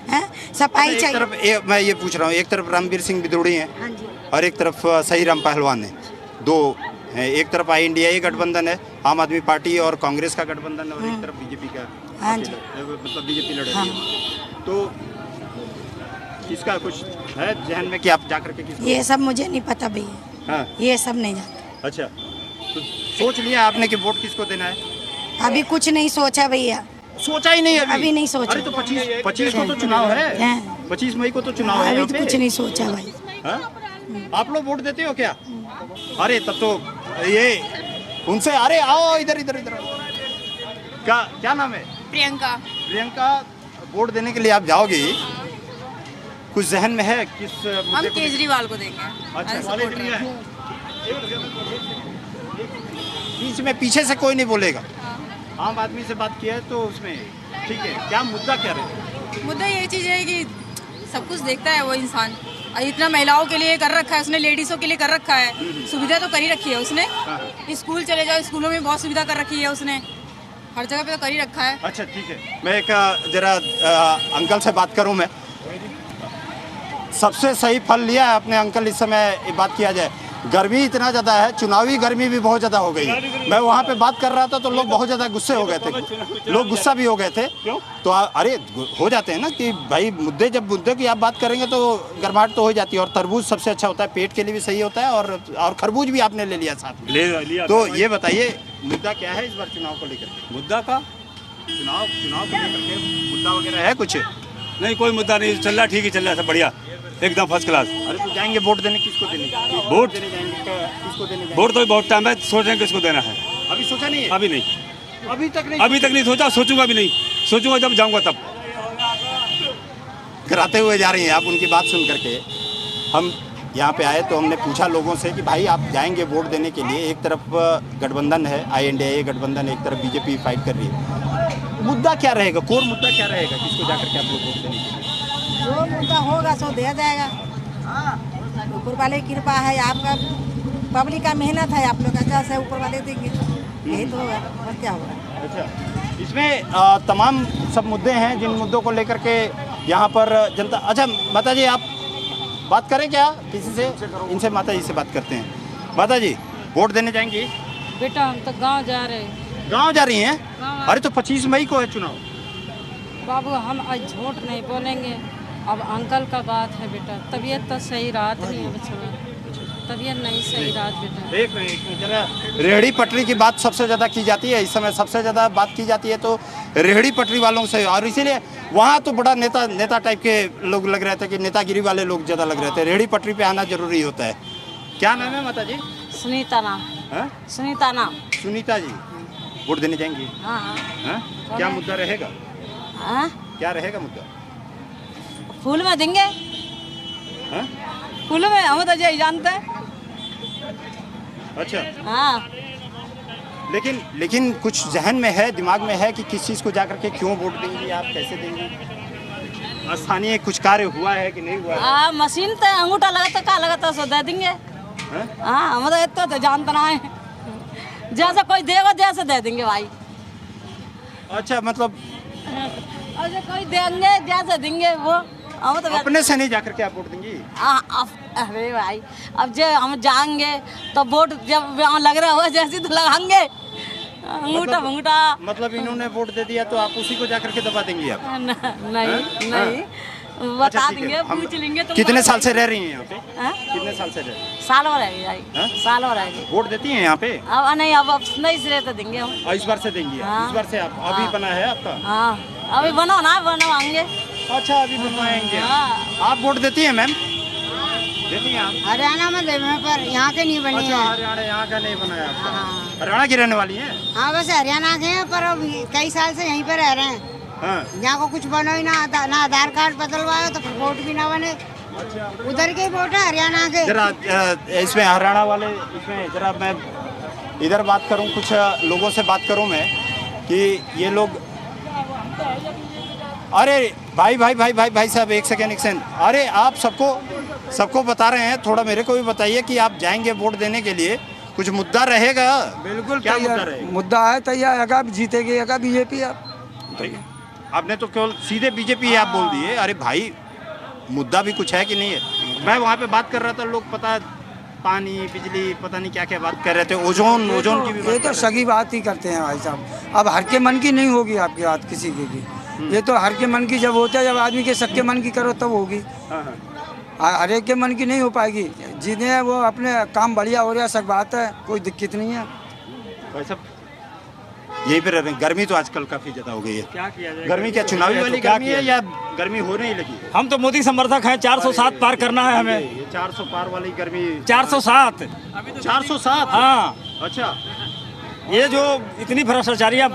हैं, सफाई
एक
चाहिए।
तरफ मैं ये पूछ रहा हूँ, एक तरफ रामवीर सिंह बिदूरी हैं और एक तरफ सही राम पहलवान है, दो हैं। एक तरफ आई इंडिया ए गठबंधन है, आम आदमी पार्टी और कांग्रेस का गठबंधन है, और एक तरफ बीजेपी का, मतलब बीजेपी लड़ रही है। तो इसका कुछ है जहन में कि आप जाकर के किसको?
ये सब मुझे नहीं पता भैया। हाँ, ये सब नहीं जानता।
अच्छा, तो सोच लिया आपने कि वोट किसको देना है?
अभी कुछ नहीं सोचा भैया।
सोचा ही नहीं
अभी नहीं सोचा।
अरे तो 25 को तो चुनाव है, 25 मई को तो चुनाव है।
अभी तो कुछ नहीं सोचा भाई।
आप लोग वोट देते हो क्या? अरे तब तो ये उनसे, अरे आओ इधर इधर इधर। क्या नाम है? प्रियंका, वोट देने के लिए आप जाओगे, कुछ जहन में है किस?
हम केजरीवाल को देंगे।
अच्छा, बीच में पीछे से कोई नहीं बोलेगा। आम आदमी से बात किया है तो उसमें ठीक है। क्या मुद्दा क्या रहेगा?
मुद्दा ये चीज़ है कि सब कुछ देखता है वो इंसान। इतना महिलाओं के लिए कर रखा है उसने, लेडीज़ों के लिए कर रखा है, सुविधा तो कर ही रखी है उसने। स्कूल चले जाओ, स्कूलों में बहुत सुविधा कर रखी है उसने, हर जगह पे तो कर ही रखा है।
अच्छा, ठीक है। मैं एक जरा अंकल से बात करूं। मैं सबसे सही फल लिया है अपने अंकल, इस समय बात किया जाए गर्मी इतना ज़्यादा है, चुनावी गर्मी भी बहुत ज़्यादा हो गई है। मैं वहाँ पे बात कर रहा था तो लोग बहुत ज़्यादा गुस्से हो गए थे, लोग गुस्सा भी हो गए थे। तो अरे हो जाते हैं ना कि भाई जब मुद्दे की आप बात करेंगे तो गर्माहट तो हो जाती है। और तरबूज सबसे अच्छा होता है, पेट के लिए भी सही होता है। और खरबूज भी आपने ले लिया साथ में,
लिया।
तो ये बताइए मुद्दा क्या है इस बार चुनाव को लेकर के?
मुद्दा का
चुनाव को लेकर के मुद्दा वगैरह है कुछ?
नहीं, कोई मुद्दा नहीं, चल रहा ठीक ही चल रहा है, सब बढ़िया, एकदम फर्स्ट क्लास।
अरे तो जाएंगे वोट देने, किसको देने?
वोट
देने जाएंगे, किसको देने जाएंगे?
वोट तो बहुत टाइम है, सोच रहे हैं किसको देना है।
अभी सोचा नहीं है?
अभी नहीं,
अभी तक नहीं
सोचा, सोचूंगा भी नहीं, सोचूंगा जब जाऊंगा तब।
कराते हुए जा रही हैं आप, उनकी बात सुन करके हम यहाँ पे आए तो हमने पूछा लोगों से कि भाई आप जाएंगे वोट देने के लिए, एक तरफ गठबंधन है INDIA गठबंधन, एक तरफ बीजेपी फाइट कर रही है, मुद्दा क्या रहेगा, कोर मुद्दा क्या रहेगा, किसको जाकर के आप लोग वोट देने के लिए?
जो मुद्दा होगा सो दिया जाएगा। ऊपर वाले की कृपा है, आपका पब्लिक का मेहनत है, आप लोग अच्छा से ऊपर वाले देंगे, यही तो होगा और क्या होगा।
अच्छा, इसमें तमाम सब मुद्दे हैं जिन मुद्दों को लेकर के यहाँ पर जनता। अच्छा माता जी, आप बात करें क्या किसी से? इनसे माता जी से बात करते हैं। माता जी, वोट देने जाएंगी?
बेटा हम तो गांव जा रहे हैं।
गांव जा रही हैं? अरे तो 25 मई को है चुनाव।
बाबू हम आज झूठ नहीं बोलेंगे, अब अंकल का बात है बेटा, तबीयत तो सही रात नहीं है बच्चा, तबीयत नहीं सही रात बेटा।
एक मिनट जरा, रेहड़ी पटरी की बात सबसे ज़्यादा की जाती है इस समय, सबसे ज़्यादा बात की जाती है तो रेहड़ी पटरी वालों से, और इसीलिए वहाँ तो बड़ा नेता टाइप के लोग लग रहे थे कि नेतागिरी वाले लोग ज़्यादा लग रहे थे। रेहड़ी पटरी पे आना जरूरी होता है। क्या नाम है माता जी?
सुनीता नाम। सुनीता नाम।
सुनीता जी, वोट देने जाएंगी?
हाँ।
क्या मुद्दा रहेगा? क्या रहेगा मुद्दा?
फूल में देंगे, फूल में हम तो यही जानते हैं।
अच्छा
हाँ,
लेकिन कुछ जहन में है, दिमाग में है कि किस चीज़ को जाकर के क्यों वोट देंगी आप, कैसे देंगी? स्थानीय कुछ कार्य हुआ है कि नहीं हुआ है?
मशीन तो अंगूठा लगाता का लगाता सो दे देंगे। हाँ, हम तो इतना तो जानते ना है, जैसा कोई देगा जैसे दे देंगे भाई।
अच्छा, मतलब
अच्छा कोई देंगे जैसे देंगे वो, हम तो
अपने से नहीं जाकर के आप वोट देंगी?
अरे भाई, अब जो हम जाएंगे तो वोट जब वहाँ लग रहा हो जैसे तो लगाएंगे अंगूठा।
मतलब इन्होंने वोट दे दिया तो आप उसी को जाकर के दबा देंगी आप?
नहीं, बता देंगे, पूछ लेंगे। तो
कितने साल से रह रही हैं यहाँ पे? कितने साल से रह रही हैं?
साल हो रहेगी, साल हो रहेगी।
वोट देती हैं यहाँ पे?
अब नहीं, अब नहीं से तो देंगे हम।
इस बार से देंगी? इस बार से आप अभी बना है आपका?
हाँ, अभी बनवाएंगे।
अच्छा, अभी बनवाएंगे। आप वोट देती हैं मैम? देती हैं आप?
हरियाणा में देवे पर यहाँ के नहीं बनी है।
अच्छा, हरियाणा यहाँ का नहीं बना है आपका? हरियाणा की रहने वाली हैं?
हाँ, बस हरियाणा के हैं पर अब कई साल से यहीं पे रह रहे हैं। यहाँ को कुछ बनो ही ना आधार कार्ड बदलवाए तो फिर वोट भी ना बने। उधर के वोट है हरियाणा के।
जरा इसमें हरियाणा वाले, इसमें जरा मैं इधर बात करूँ, कुछ लोगों से बात करूँ मैं कि ये लोग, अरे भाई साहब, एक सेकेंड। अरे आप सबको बता रहे हैं, थोड़ा मेरे को भी बताइए कि आप जाएंगे वोट देने के लिए, कुछ मुद्दा रहेगा?
बिल्कुल,
क्या मुद्दा रहेगा?
मुद्दा है तैयार, अगर जीतेगी अगर बीजेपी।
आपने तो केवल सीधे बीजेपी आप बोल दिए। अरे भाई, मुद्दा भी कुछ है कि नहीं है? मैं वहाँ पे बात कर रहा था, लोग पता पानी बिजली पता नहीं क्या बात कर रहे थे, ओजोन की भी।
ये तो सगी बात ही करते हैं भाई साहब, अब हर के मन की नहीं होगी आपकी बात किसी की भी। ये तो हर के मन की जब होता है, जब आदमी के सबके मन की करो तब होगी, हर एक के मन की नहीं हो पाएगी। जिन्हें वो अपने काम बढ़िया हो रहा है, सब बात है, कोई दिक्कत नहीं है।
वैसे यही पे रह रहे हैं। गर्मी तो आजकल काफी ज्यादा हो गई है।
क्या किया जाए?
गर्मी क्या चुनावी वाली गर्मी है या गर्मी हो नहीं लगी?
हम तो मोदी समर्थक हैं, 407 पार करना है हमें।
ये 400 पार वाली गर्मी?
407।
407?
हाँ।
अच्छा,
ये जो इतनी भ्रष्टाचारियाँ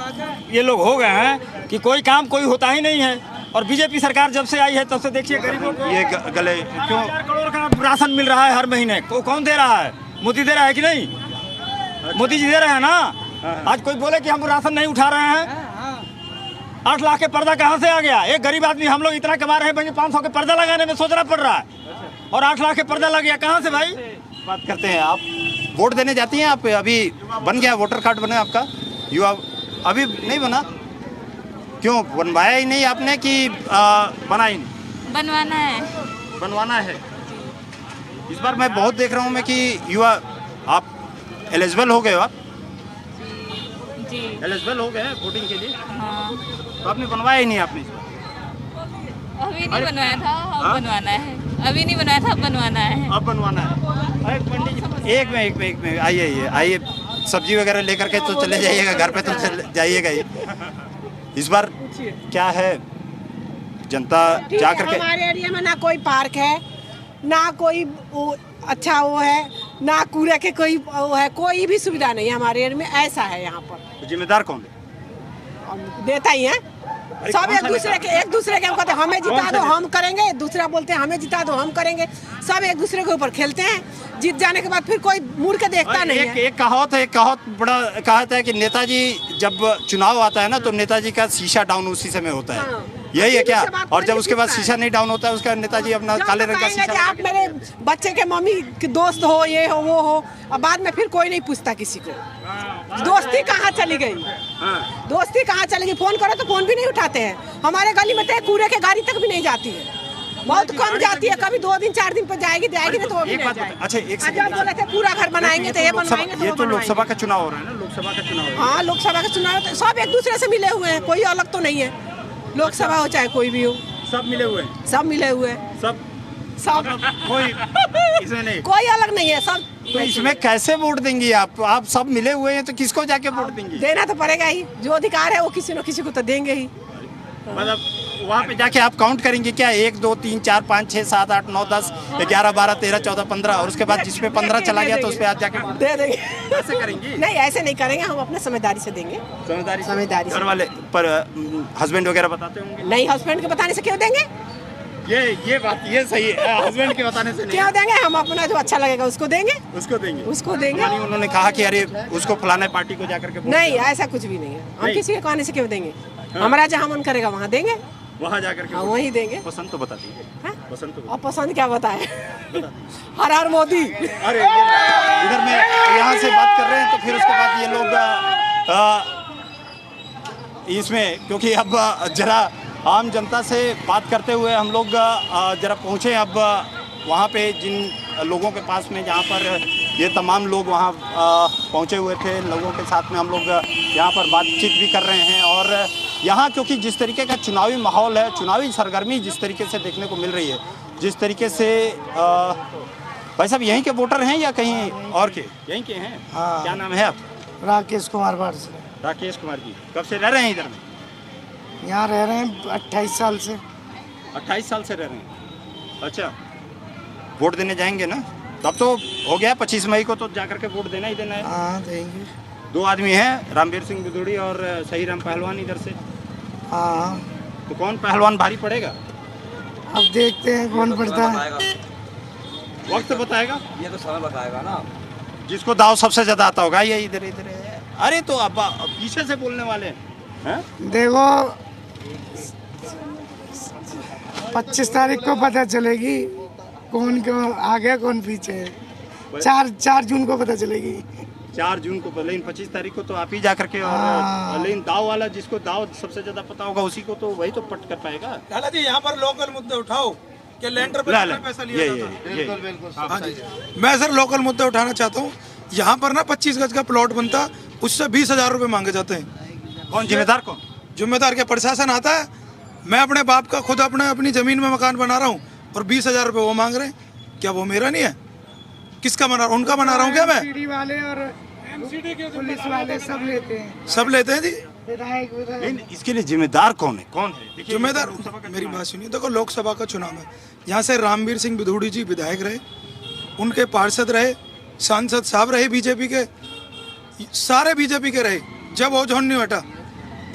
ये लोग हो गए हैं कि कोई काम कोई होता ही नहीं है। और बीजेपी सरकार जब से आई है तब से देखिए गरीबों को
ये गले क्यों
1000 करोड़ का राशन मिल रहा है हर महीने। कौन दे रहा है? मोदी दे रहा है कि नहीं? मोदी जी दे रहे हैं ना। आज कोई बोले कि हम राशन नहीं उठा रहे हैं, 8 लाख के पर्दा कहाँ से आ गया? एक गरीब आदमी, हम लोग इतना कमा रहे हैं, 500 के पर्दा लगाने में सोचना पड़ रहा है, और 8 लाख के पर्दा लग गया कहाँ से भाई?
बात करते हैं। आप वोट देने जाती हैं? आप अभी बन गया वोटर कार्ड बना आपका? युवा अभी नहीं बना? क्यों बनवाया ही नहीं आपने कि बना ही नहीं?
बनवाना है।
बनवाना है। इस बार मैं बहुत देख रहा हूँ मैं कि युवा आप एलिजिबल हो गए हो, आप
जी
एलिजिबल हो गए वोटिंग के लिए?
हाँ
तो आपने बनवाया ही नहीं आपने इस बार?
अभी नहीं बनवाया था, अब बनवाना है। अभी नहीं बनाया था, अब बनवाना है।
अब बनवाना है। अरे पंडित जी एक में आइए सब्जी वगैरह लेकर के तो चले जाइएगा घर पे, तो चले जाइएगा ही। इस बार क्या है जनता जा करके?
हमारे एरिया में ना कोई पार्क है, ना कोई अच्छा वो है, ना कूड़े के कोई वो है, कोई भी सुविधा नहीं है हमारे एरिया में। ऐसा है यहाँ पर।
जिम्मेदार कौन है?
देता ही है सब एक दूसरे के कहते हैं हमें जिता दो हम करेंगे, दूसरा बोलते हैं हमें जिता दो हम करेंगे। सब एक दूसरे के ऊपर खेलते हैं। जीत जाने के बाद फिर कोई मुड़ के देखता नहीं है।
एक कहावत बड़ा कहावत है कि नेताजी जब चुनाव आता है ना तो नेताजी का शीशा डाउन उसी समय होता है। यही है क्या? और जब उसके बाद शीशा नहीं डाउन होता है उसका नेताजी अपना काले रंग का शीशा।
आप मेरे बच्चे के मम्मी के दोस्त हो, ये हो वो हो, और बाद में फिर कोई नहीं पूछता किसी को। दोस्ती कहाँ चली गई? दोस्ती कहाँ चली गई? फोन करो तो फोन भी नहीं उठाते हैं। हमारे गली में तो कूड़े के गाड़ी तक भी नहीं जाती है, बहुत कम जाती है। कभी 2 दिन 4 दिन पर जाएगी नहीं तो वो भी नहीं जाएगी।
अच्छा एक
जब बोले थे पूरा घर बनाएंगे तो ये बनवाएंगे।
ये तो लोकसभा का चुनाव हो रहा है ना, लोकसभा का चुनाव।
हाँ लोकसभा का चुनाव तो सब एक दूसरे से मिले हुए हैं, कोई अलग तो नहीं है। लोकसभा हो चाहे कोई भी हो,
सब मिले हुए हैं।
सब मिले हुए हैं।
सब कोई इसमें नहीं,
कोई अलग नहीं है सब।
तो इसमें कैसे वोट देंगी आप सब मिले हुए हैं तो किसको जाके वोट देंगी?
देना तो पड़ेगा ही, जो अधिकार है वो किसी न किसी को तो देंगे ही।
मतलब वहाँ पे जाके आप काउंट करेंगे क्या? 1 2 3 4 5 6 7 8 9 10 11 12 13 14 15 और उसके बाद जिसपे 15 चला गया तो उस पे आप जाके
दे देंगे।
ऐसे करेंगे?
नहीं ऐसे नहीं करेंगे, हम अपने समझदारी से देंगे। समझदारी
घर वाले पर हस्बैंड वगैरह बताते होंगे?
नहीं, हस्बैंड के बताने से क्यों देंगे?
ये बात ये सही है, हस्बैंड के बताने से नहीं।
क्यों देंगे? हम अपना जो अच्छा लगेगा उसको देंगे।
उसको देंगे।
यानी
उन्होंने कहा कि अरे उसको फलाने पार्टी को जाकर के
नहीं, ऐसा कुछ भी नहीं है। हम किसी के कहने से क्यों देंगे? हमारा जहाँ मन करेगा वहाँ देंगे,
वहाँ जाकर के
वहीं देंगे।
पसंद तो बता दीजिए।
और पसंद क्या बताए? हर हर मोदी।
अरे इधर में यहाँ से बात कर रहे हैं तो फिर उसके बाद ये लोग इसमें, क्योंकि अब जरा आम जनता से बात करते हुए हम लोग जरा पहुँचे अब वहाँ पे जिन लोगों के पास में जहाँ पर ये तमाम लोग वहाँ पहुँचे हुए थे, लोगों के साथ में हम लोग यहाँ पर बातचीत भी कर रहे हैं। और यहाँ क्योंकि जिस तरीके का चुनावी माहौल है, चुनावी सरगर्मी जिस तरीके से देखने को मिल रही है, जिस तरीके से भाई साहब यहीं के वोटर हैं या कहीं और के? यहीं के हैं।
हाँ।
क्या नाम है आप?
राकेश कुमार बारस।
राकेश कुमार जी, कब से रह रहे हैं इधर में?
यहाँ रह रहे हैं 28 साल से।
28 साल से रह रहे हैं। अच्छा, वोट देने जाएंगे ना? तब तो हो गया 25 मई को तो जाकर के वोट देना ही देना है।
हाँ देंगे।
2 आदमी हैं, रामवीर सिंह बिदुड़ी और सही राम पहलवान इधर से।
हाँ।
तो कौन पहलवान भारी पड़ेगा?
अब देखते हैं कौन पड़ता है।
वक्त बताएगा,
ये तो समय बताएगा ना।
जिसको दाव सबसे ज्यादा आता होगा ये इधर इधर है। अरे तो अब पीछे से बोलने वाले हैं।
देखो 25 तारीख को पता चलेगी कौन आगे कौन पीछे है। 4 जून को पता चलेगी।
4 जून को, लेकिन 25 तारीख को तो आप ही जा करके और लेकिन दाव वाला जिसको दाव सबसे ज्यादा पता होगा उसी को तो वही तो पट कर पाएगा।
लाला जी यहाँ पर लोकल मुद्दे उठाओ कि लैंडर पर पैसा लिया जाता है।
बिल्कुल।
हाँ जी, मैं सर लोकल मुद्दे उठाना चाहता हूँ। यहाँ पर ना 25 गज का प्लॉट बनता, उससे 20,000 रुपए मांगे जाते हैं।
कौन जिम्मेदार? कौन
जिम्मेदार? क्या प्रशासन आता है? मैं अपने बाप का खुद अपनी जमीन में मकान बना रहा हूँ और 20,000 रुपए वो मांग रहे हैं। क्या वो मेरा नहीं है? किसका बना रहा हूँ? उनका बना रहा हूँ क्या मैं?
एमसीडी वाले और पुलिस वाले सब लेते हैं।
सब लेते हैं जी।
लेकिन इसके लिए जिम्मेदार कौन है?
जिम्मेदार मेरी बात सुनिए। देखो लोकसभा का चुनाव है, यहाँ से रामवीर सिंह बिधूड़ी जी विधायक रहे, उनके पार्षद रहे, सांसद साहब रहे बीजेपी के, सारे बीजेपी के रहे जब ओझोन नहीं हटा।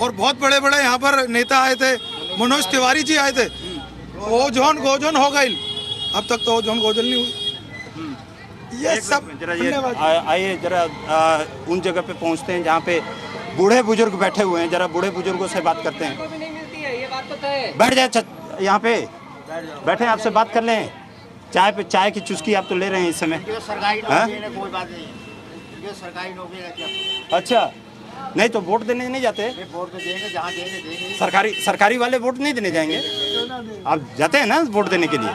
और बहुत बड़े बड़े यहाँ पर नेता आए थे, मनोज तिवारी जी आए थे। ओझोन गोजोन हो गई, अब तक तो ओझोन गोजन नहीं हुई। ये सब
आइए जरा उन जगह पे पहुँचते हैं जहाँ पे बूढ़े बुजुर्ग बैठे हुए हैं, जरा बूढ़े बुजुर्गों से बात करते हैं। बैठ जाए यहाँ पे, बैठे आपसे बात कर लें। चाय की चुस्की आप तो ले रहे हैं इस समय।
सरकारी कोई बात नहीं, सरकारी नौकरी।
अच्छा, नहीं तो वोट देने नहीं जाते?
वोट तो देंगे, जहाँ देंगे।
सरकारी वाले वोट नहीं देने जाएंगे? आप जाते हैं ना वोट देने के लिए,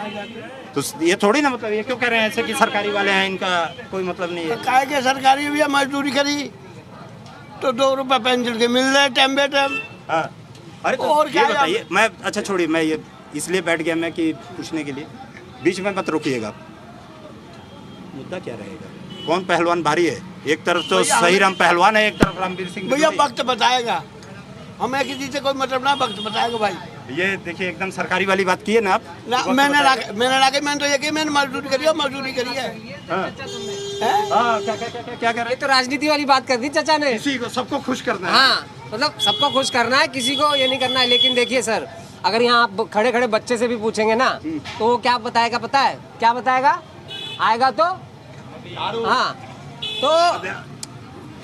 तो ये थोड़ी ना मतलब ये क्यों कह रहे हैं ऐसे कि सरकारी वाले हैं, इनका कोई मतलब नहीं है।
काय के सरकारी भी मजदूरी करी तो 2 रुपए पेंशन के मिल रहे टाइम बे टाइम।
हाँ। अरे तो
और
ये
क्या
बताइए, मैं अच्छा छोड़िए, मैं ये इसलिए बैठ गया मैं कि पूछने के लिए, बीच में मत रोकिएगा। मुद्दा क्या रहेगा? कौन पहलवान भारी है? एक तरफ तो सही राम पहलवान है, एक तरफ रामवीर सिंह।
भैया वक्त बताएगा, हमें किसी से कोई मतलब ना, वक्त बताएगा भाई।
ये देखिए एकदम सरकारी वाली बात की है ना आप।
ना मैंने तो ये कि मैंने मजदूरी करी है, मजदूरी करी है।
क्या कर रहे हैं?
तो राजनीति वाली बात कर दी चाचा ने,
किसी को सबको खुश करना है।
हाँ मतलब सबको खुश करना है, किसी को ये नहीं करना है। लेकिन देखिए सर, अगर यहाँ आप खड़े खड़े बच्चे से भी पूछेंगे ना तो वो क्या बताएगा पता है? क्या बताएगा? आएगा तो हाँ, तो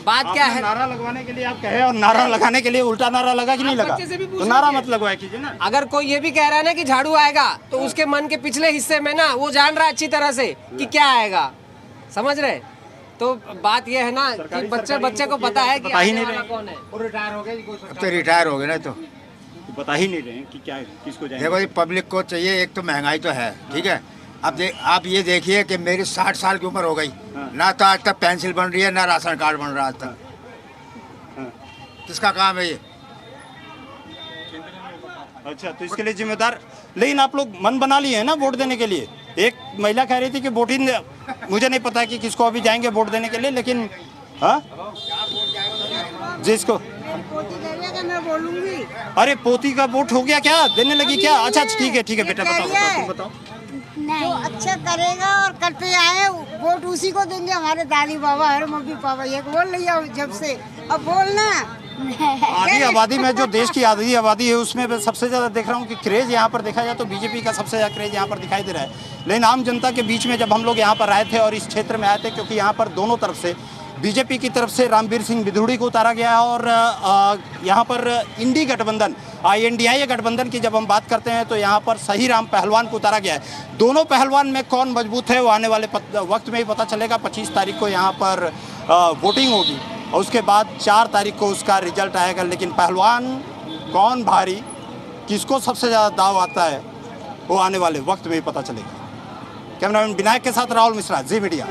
बात क्या है?
नारा लगवाने के लिए आप कहे और नारा लगाने के लिए उल्टा नारा लगा कि नहीं लगा? तो नारा मत लगवाया कीजिए ना।
अगर कोई ये भी कह रहा है ना कि झाड़ू आएगा, तो उसके मन के पिछले हिस्से में ना वो जान रहा है अच्छी तरह से कि क्या आएगा, समझ रहे? तो बात ये है ना कि बच्चे को पता है कि
ही नहीं
आने वाला कौन है।
अब तो रिटायर हो गए ना, तो
बता ही नहीं रहे हैं कि क्या किसको जाएगा।
देखो, पब्लिक को चाहिए, एक तो महंगाई तो है, ठीक है। अब आप ये देखिए कि मेरी 60 साल की उम्र हो गई, ना तो आज तक पेंसिल बन रही है, ना राशन कार्ड बन रहा आज तक। किसका काम है ये?
अच्छा, तो इसके लिए जिम्मेदार, लेकिन आप लोग मन बना लिए हैं ना वोट देने के लिए। एक महिला कह रही थी कि वोट ही मुझे नहीं पता कि किसको अभी जाएंगे वोट देने के लिए, लेकिन हाँ जिसको
मैं बोलूंगी।
अरे पोती का वोट हो गया क्या? देने लगी क्या? अच्छा ठीक है बेटा, बताओ।
जो अच्छा करेगा और करते आए वोट उसी को देंगे। हमारे दादी बाबा हर मम्मी पापा ये बोल रही है जब से, अब बोलना।
आधी आबादी में जो देश की आधी आबादी है उसमें मैं सबसे ज़्यादा देख रहा हूँ कि क्रेज़ यहाँ पर देखा जाए तो बीजेपी का सबसे ज़्यादा क्रेज़ यहाँ पर दिखाई दे रहा है। लेकिन आम जनता के बीच में जब हम लोग यहाँ पर आए थे और इस क्षेत्र में आए थे, क्योंकि यहाँ पर दोनों तरफ से बीजेपी की तरफ से रामवीर सिंह बिधूड़ी को उतारा गया है और यहाँ पर इंडी गठबंधन INDIA गठबंधन की जब हम बात करते हैं तो यहाँ पर सही राम पहलवान को उतारा गया है। दोनों पहलवान में कौन मजबूत है वो आने वाले वक्त में ही पता चलेगा। 25 तारीख को यहाँ पर वोटिंग होगी और उसके बाद 4 तारीख को उसका रिजल्ट आएगा। लेकिन पहलवान कौन भारी, किसको सबसे ज़्यादा दाव आता है, वो आने वाले वक्त में ही पता चलेगा। कैमरामैन विनायक के साथ राहुल मिश्रा, जी मीडिया।